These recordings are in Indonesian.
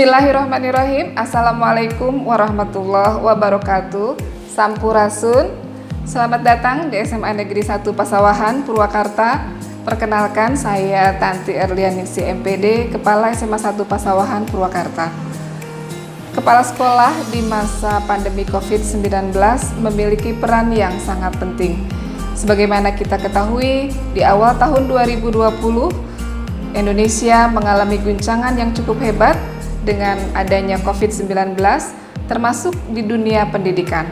Bismillahirrahmanirrahim. Assalamualaikum warahmatullahi wabarakatuh. Sampurasun. Selamat datang di SMA Negeri 1 Pasawahan, Purwakarta. Perkenalkan, saya Tanti Erlianingsi MPD, Kepala SMA 1 Pasawahan, Purwakarta. Kepala sekolah di masa pandemi COVID-19 memiliki peran yang sangat penting. Sebagaimana kita ketahui, di awal tahun 2020, Indonesia mengalami guncangan yang cukup hebat dengan adanya COVID-19, termasuk di dunia pendidikan.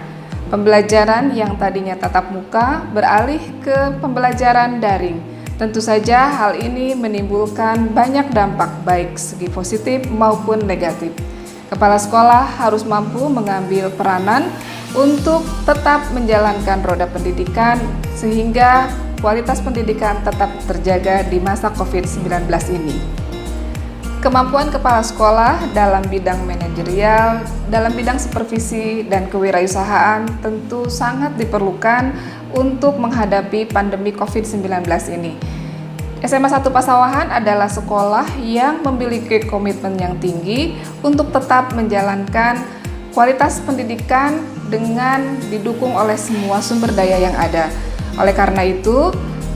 Pembelajaran yang tadinya tatap muka beralih ke pembelajaran daring. Tentu saja hal ini menimbulkan banyak dampak baik segi positif maupun negatif. Kepala sekolah harus mampu mengambil peranan untuk tetap menjalankan roda pendidikan sehingga kualitas pendidikan tetap terjaga di masa COVID-19 ini. Kemampuan kepala sekolah dalam bidang manajerial, dalam bidang supervisi dan kewirausahaan tentu sangat diperlukan untuk menghadapi pandemi COVID-19 ini. SMA 1 Pasawahan adalah sekolah yang memiliki komitmen yang tinggi untuk tetap menjalankan kualitas pendidikan dengan didukung oleh semua sumber daya yang ada. Oleh karena itu,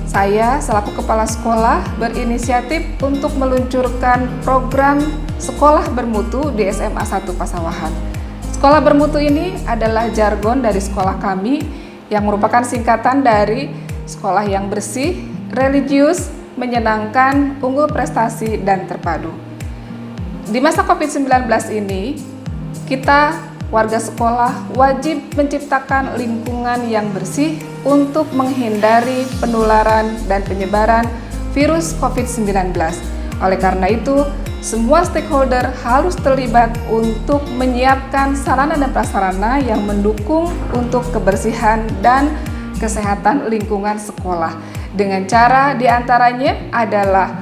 saya selaku kepala sekolah berinisiatif untuk meluncurkan program Sekolah Bermutu di SMA 1 Pasawahan. Sekolah Bermutu ini adalah jargon dari sekolah kami yang merupakan singkatan dari sekolah yang bersih, religius, menyenangkan, unggul prestasi, dan terpadu. Di masa COVID-19 ini, kita warga sekolah wajib menciptakan lingkungan yang bersih untuk menghindari penularan dan penyebaran virus COVID-19. Oleh karena itu, semua stakeholder harus terlibat untuk menyiapkan sarana dan prasarana yang mendukung untuk kebersihan dan kesehatan lingkungan sekolah. Dengan cara diantaranya adalah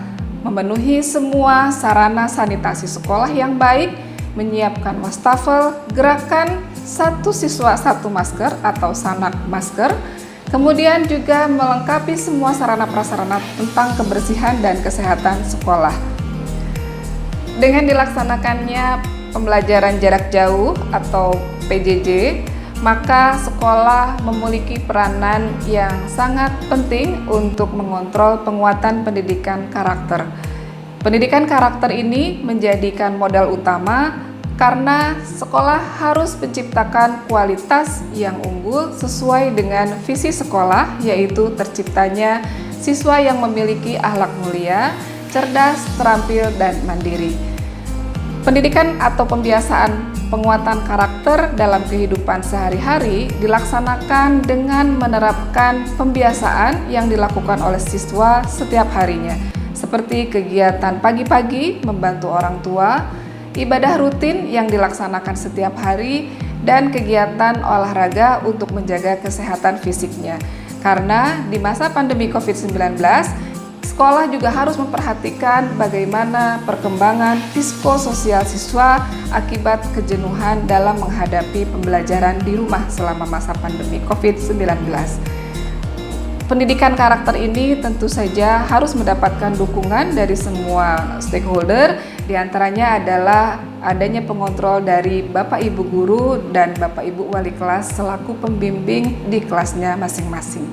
memenuhi semua sarana sanitasi sekolah yang baik, menyiapkan wastafel, gerakan satu siswa satu masker atau sanak masker, kemudian juga melengkapi semua sarana prasarana tentang kebersihan dan kesehatan sekolah. Dengan dilaksanakannya pembelajaran jarak jauh atau PJJ, maka sekolah memiliki peranan yang sangat penting untuk mengontrol penguatan pendidikan karakter. Pendidikan karakter ini menjadikan modal utama karena sekolah harus menciptakan kualitas yang unggul sesuai dengan visi sekolah, yaitu terciptanya siswa yang memiliki akhlak mulia, cerdas, terampil, dan mandiri. Pendidikan atau pembiasaan penguatan karakter dalam kehidupan sehari-hari dilaksanakan dengan menerapkan pembiasaan yang dilakukan oleh siswa setiap harinya, seperti kegiatan pagi-pagi membantu orang tua, ibadah rutin yang dilaksanakan setiap hari, dan kegiatan olahraga untuk menjaga kesehatan fisiknya. Karena di masa pandemi COVID-19, sekolah juga harus memperhatikan bagaimana perkembangan psikososial siswa akibat kejenuhan dalam menghadapi pembelajaran di rumah selama masa pandemi COVID-19. Pendidikan karakter ini tentu saja harus mendapatkan dukungan dari semua stakeholder, diantaranya adalah adanya pengontrol dari Bapak Ibu Guru dan Bapak Ibu Wali kelas selaku pembimbing di kelasnya masing-masing.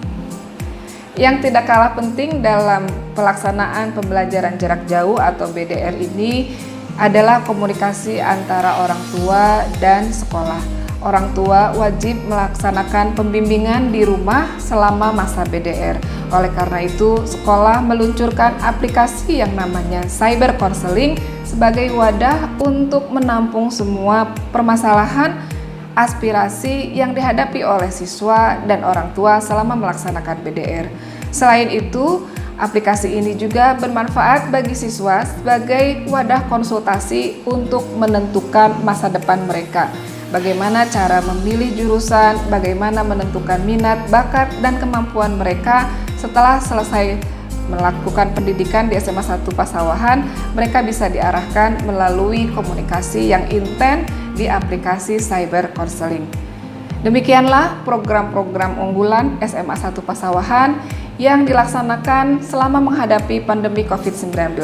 Yang tidak kalah penting dalam pelaksanaan pembelajaran jarak jauh atau BDR ini adalah komunikasi antara orang tua dan sekolah. Orang tua wajib melaksanakan pembimbingan di rumah selama masa BDR. Oleh karena itu, sekolah meluncurkan aplikasi yang namanya Cyber Counseling sebagai wadah untuk menampung semua permasalahan aspirasi yang dihadapi oleh siswa dan orang tua selama melaksanakan BDR. Selain itu, aplikasi ini juga bermanfaat bagi siswa sebagai wadah konsultasi untuk menentukan masa depan mereka. Bagaimana cara memilih jurusan, bagaimana menentukan minat, bakat, dan kemampuan mereka setelah selesai melakukan pendidikan di SMA 1 Pasawahan. Mereka bisa diarahkan melalui komunikasi yang intens di aplikasi Cyber Counseling. Demikianlah program-program unggulan SMA 1 Pasawahan yang dilaksanakan selama menghadapi pandemi COVID-19.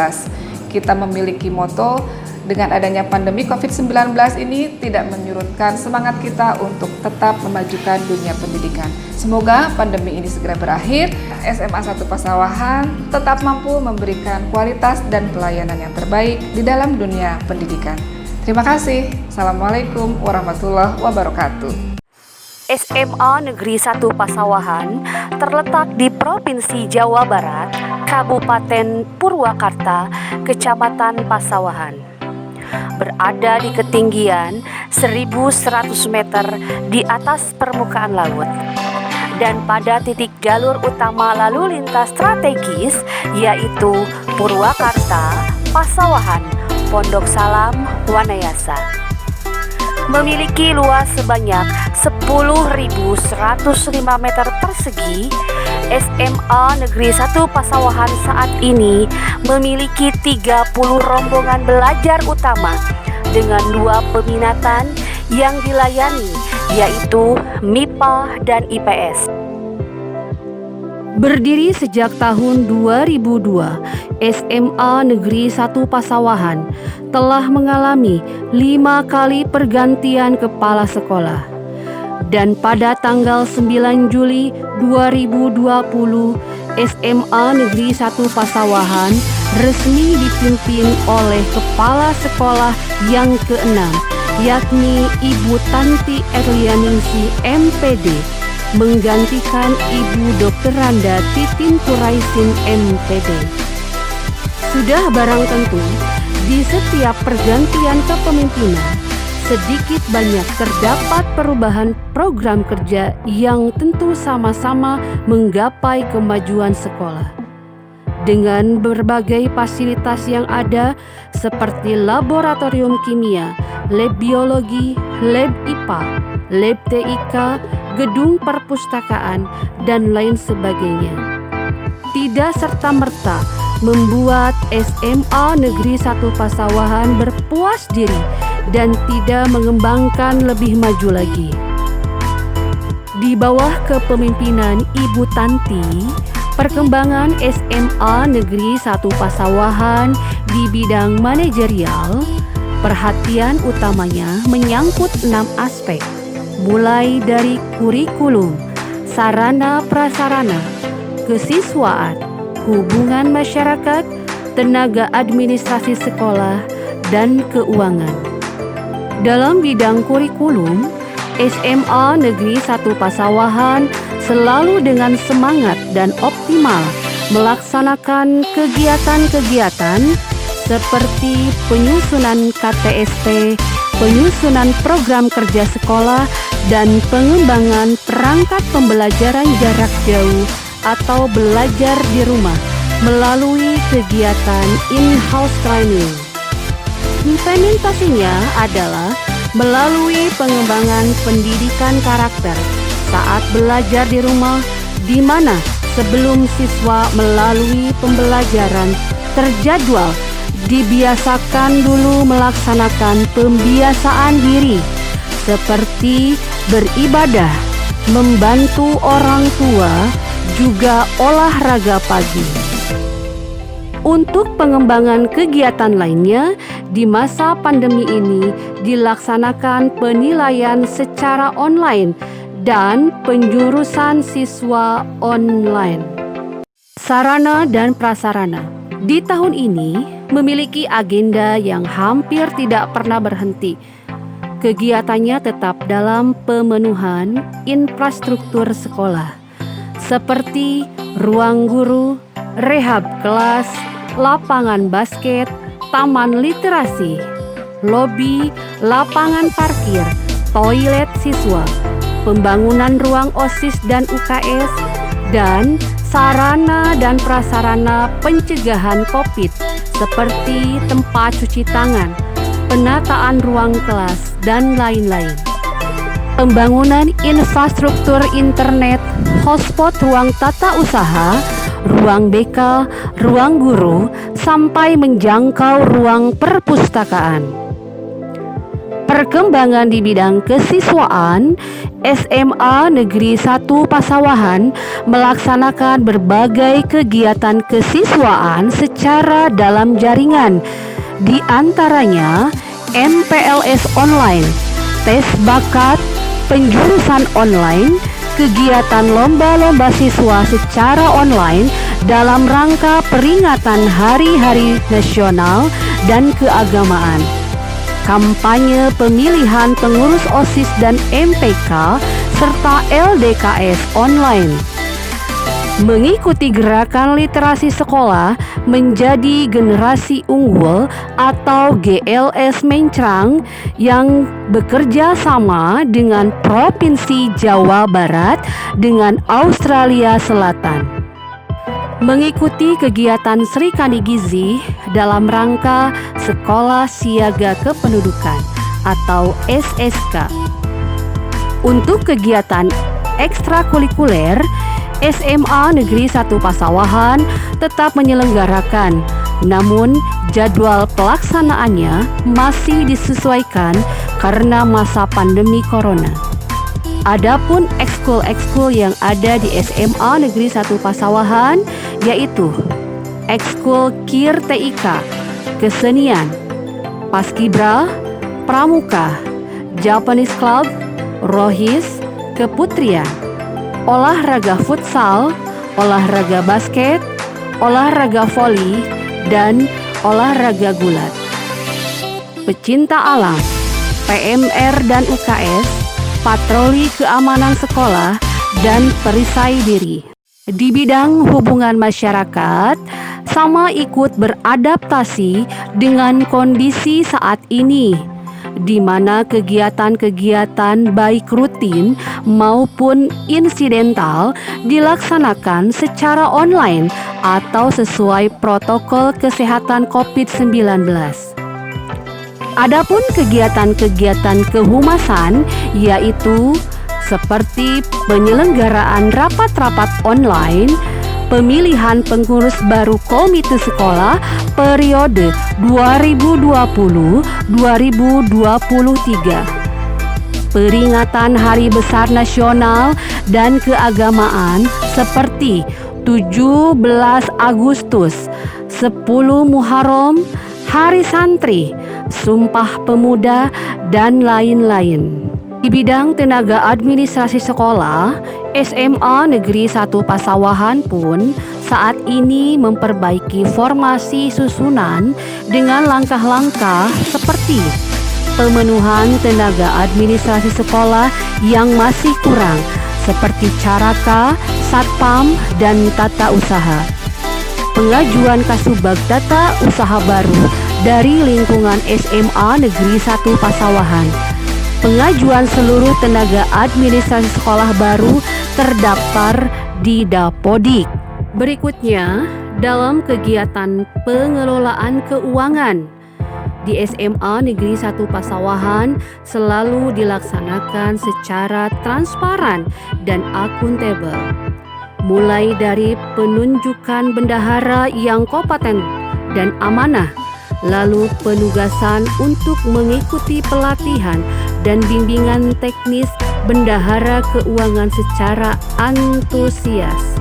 Kita memiliki moto Dengan adanya pandemi COVID-19 ini tidak menyurutkan semangat kita untuk tetap memajukan dunia pendidikan. Semoga pandemi ini segera berakhir, SMA 1 Pasawahan tetap mampu memberikan kualitas dan pelayanan yang terbaik di dalam dunia pendidikan. Terima kasih. Assalamualaikum warahmatullahi wabarakatuh. SMA Negeri 1 Pasawahan terletak di Provinsi Jawa Barat, Kabupaten Purwakarta, Kecamatan Pasawahan. Berada di ketinggian 1.100 meter di atas permukaan laut. Dan pada titik jalur utama lalu lintas strategis yaitu Purwakarta, Pasawahan, Pondok Salam, Wanayasa. Memiliki luas sebanyak 10.105 meter persegi, SMA Negeri 1 Pasawahan saat ini memiliki 30 rombongan belajar utama dengan 2 peminatan yang dilayani, yaitu MIPA dan IPS. Berdiri sejak tahun 2002, SMA Negeri 1 Pasawahan telah mengalami 5 kali pergantian kepala sekolah. Dan pada tanggal 9 Juli 2020, SMA Negeri 1 Pasawahan resmi dipimpin oleh kepala sekolah yang ke-6, yakni Ibu Tanti Erlianingsih MPD, menggantikan Ibu Dr. Randa Titin Turaisin MPD. Sudah barang tentu, di setiap pergantian kepemimpinan, sedikit banyak terdapat perubahan program kerja yang tentu sama-sama menggapai kemajuan sekolah. Dengan berbagai fasilitas yang ada seperti laboratorium kimia, lab biologi, lab IPA, lab TIK, gedung perpustakaan, dan lain sebagainya. Tidak serta-merta membuat SMA Negeri 1 Pasawahan berpuas diri dan tidak mengembangkan lebih maju lagi. Di bawah kepemimpinan Ibu Tanti, perkembangan SMA Negeri 1 Pasawahan di bidang manajerial, perhatian utamanya menyangkut 6 aspek, mulai dari kurikulum, sarana prasarana, kesiswaan, hubungan masyarakat, tenaga administrasi sekolah, dan keuangan. Dalam bidang kurikulum, SMA Negeri 1 Pasawahan selalu dengan semangat dan optimal melaksanakan kegiatan-kegiatan seperti penyusunan KTSP, penyusunan program kerja sekolah, dan pengembangan perangkat pembelajaran jarak jauh atau belajar di rumah melalui kegiatan in-house training. Implementasinya adalah melalui pengembangan pendidikan karakter saat belajar di rumah, di mana sebelum siswa melalui pembelajaran terjadwal, dibiasakan dulu melaksanakan pembiasaan diri seperti beribadah, membantu orang tua, juga olahraga pagi. Untuk pengembangan kegiatan lainnya, di masa pandemi ini dilaksanakan penilaian secara online dan penjurusan siswa online. Sarana dan prasarana di tahun ini memiliki agenda yang hampir tidak pernah berhenti. Kegiatannya tetap dalam pemenuhan infrastruktur sekolah, seperti ruang guru, rehab kelas, lapangan basket, taman literasi, lobi, lapangan parkir, toilet siswa, pembangunan ruang OSIS dan UKS, dan sarana dan prasarana pencegahan COVID seperti tempat cuci tangan, penataan ruang kelas, dan lain-lain. Pembangunan infrastruktur internet, hotspot ruang tata usaha, ruang BK, ruang guru, sampai menjangkau ruang perpustakaan. Perkembangan di bidang kesiswaan, SMA Negeri 1 Pasawahan melaksanakan berbagai kegiatan kesiswaan secara dalam jaringan di antaranya MPLS online, tes bakat, penjurusan online, kegiatan lomba-lomba siswa secara online dalam rangka peringatan Hari-Hari Nasional dan Keagamaan, kampanye pemilihan pengurus OSIS dan MPK, serta LDKS online. Mengikuti gerakan literasi sekolah menjadi generasi unggul atau GLS Mencrang yang bekerja sama dengan Provinsi Jawa Barat dengan Australia Selatan. Mengikuti kegiatan Sri Kandi Gizi dalam rangka Sekolah Siaga Kependudukan atau SSK. Untuk kegiatan ekstrakurikuler, SMA Negeri 1 Pasawahan tetap menyelenggarakan, namun jadwal pelaksanaannya masih disesuaikan karena masa pandemi corona. Adapun ekskul-ekskul yang ada di SMA Negeri 1 Pasawahan yaitu ekskul KIR TIK, kesenian, paskibra, pramuka, Japanese Club, rohis, keputrian, olahraga futsal, olahraga basket, olahraga voli, dan olahraga gulat. Pecinta alam, PMR dan UKS, patroli keamanan sekolah, dan perisai diri. Di bidang hubungan masyarakat, sama ikut beradaptasi dengan kondisi saat ini, di mana kegiatan-kegiatan baik rutin maupun insidental dilaksanakan secara online atau sesuai protokol kesehatan COVID-19. Adapun kegiatan-kegiatan kehumasan yaitu seperti penyelenggaraan rapat-rapat online, pemilihan pengurus baru komite sekolah periode 2020-2023, peringatan Hari Besar Nasional dan Keagamaan seperti 17 Agustus, 10 Muharram, Hari Santri, Sumpah Pemuda, dan lain-lain. Di bidang tenaga administrasi sekolah, SMA Negeri 1 Pasawahan pun saat ini memperbaiki formasi susunan dengan langkah-langkah seperti pemenuhan tenaga administrasi sekolah yang masih kurang seperti caraka, satpam, dan tata usaha. Pengajuan kasubag tata usaha baru dari lingkungan SMA Negeri 1 Pasawahan. Pengajuan seluruh tenaga administrasi sekolah baru terdaftar di Dapodik. Berikutnya, dalam kegiatan pengelolaan keuangan di SMA Negeri 1 Pasawahan selalu dilaksanakan secara transparan dan akuntabel. Mulai dari penunjukan bendahara yang kompeten dan amanah, lalu penugasan untuk mengikuti pelatihan dan bimbingan teknis bendahara keuangan secara antusias.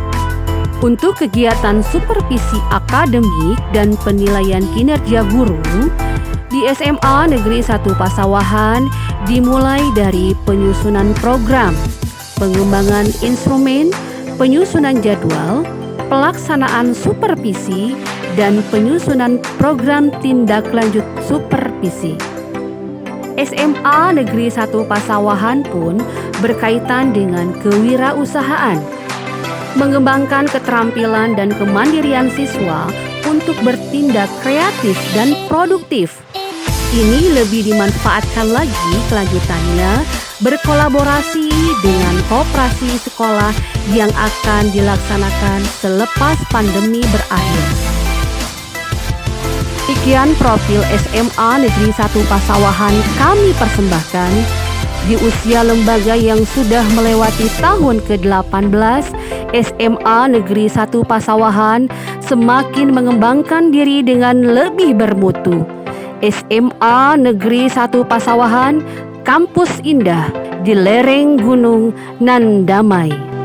Untuk kegiatan supervisi akademik dan penilaian kinerja guru di SMA Negeri 1 Pasawahan dimulai dari penyusunan program, pengembangan instrumen, penyusunan jadwal, pelaksanaan supervisi, dan penyusunan program tindak lanjut supervisi. SMA Negeri 1 Pasawahan pun berkaitan dengan kewirausahaan, mengembangkan keterampilan dan kemandirian siswa untuk bertindak kreatif dan produktif. Ini lebih dimanfaatkan lagi kelanjutannya berkolaborasi dengan koperasi sekolah yang akan dilaksanakan selepas pandemi berakhir. Sekian profil SMA Negeri 1 Pasawahan kami persembahkan di usia lembaga yang sudah melewati tahun ke-18. SMA Negeri 1 Pasawahan semakin mengembangkan diri dengan lebih bermutu. SMA Negeri 1 Pasawahan, kampus indah di lereng Gunung nan damai.